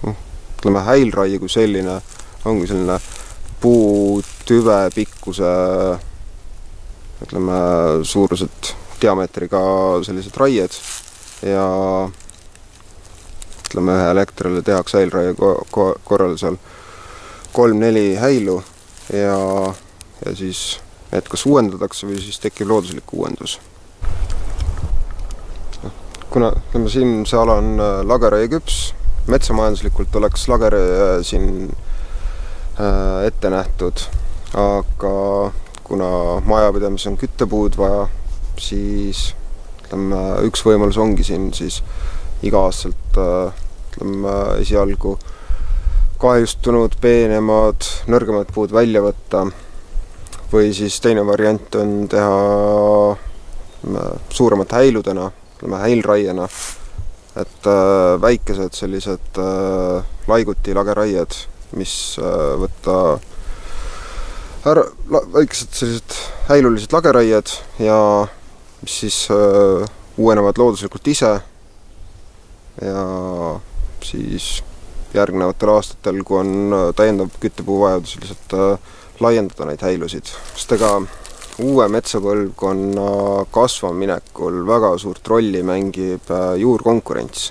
ütleme, häilraie kui selline ongi selline puutüve pikkuse, ütleme, suuruselt diameetriga sellised raied ja ütleme, ühe elektrile tehakse häilraie korral seal 3-4 häilu ja siis need kas uuendatakse või siis tekib looduslik uuendus. Kuna ütleme, siin see ala on lageraie küps, metsamajanduslikult oleks lageraie siin ette nähtud, aga kuna majapidamis on küttepuud vaja, siis ütleme, üks võimalus ongi siin siis iga-aastalt ütleme, esialgu kahjustunud, peenemad, nõrgemad puud välja võtta või siis teine variant on teha suuremat häiludena, häilraiena, et väikesed sellised laiguti lageraied, mis võtta ära, väikesed sellised häilulised lageraied ja mis siis uuenevad looduslikult ise ja siis järgnevatel aastatel, kui on täiendav küttepuu vajadus, lihtsalt laiendada neid häilusid. Sest ega uue metsapõlvkonna kasvaminekul väga suurt rolli mängib juurkonkurents.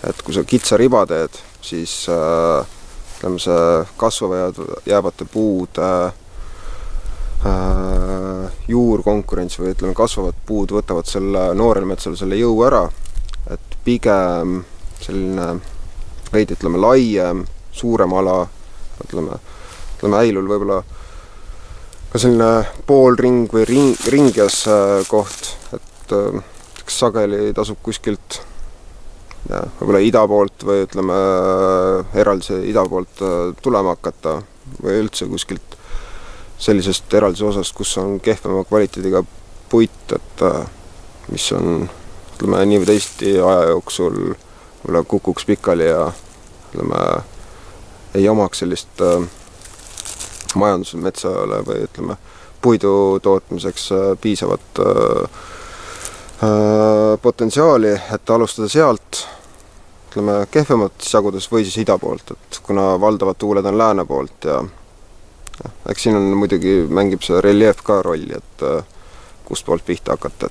Et kui sa kitsa riba teed, siis ütleme, see jäävate puude juurkonkurents või ütleme, kasvavad puud võtavad selle noorel metsal selle jõu ära, et pigem selline veidi, ütleme, laiem, suurem ala, ütleme häilul võib-olla ka selline poolring või ringjas koht, et sageli tasub kuskilt võib-olla ida poolt või ütleme eraldise ida poolt tulema hakata või üldse kuskilt sellisest eraldise osast, kus on kehvema kvaliteediga puit, et mis on, ütleme, nii või teisiti aja jooksul võib-olla kukuks pikali ja ütleme, ei omaks sellist majandusmetsale või ütleme, puidu tootmiseks piisavat potentsiaali, et alustada sealt, ütleme, kehvemates jagudes või siis ida poolt, et kuna valdavad tuuled on lääne poolt ja eks siin on muidugi mängib see reljeef ka rolli, et kust poolt pihta hakata.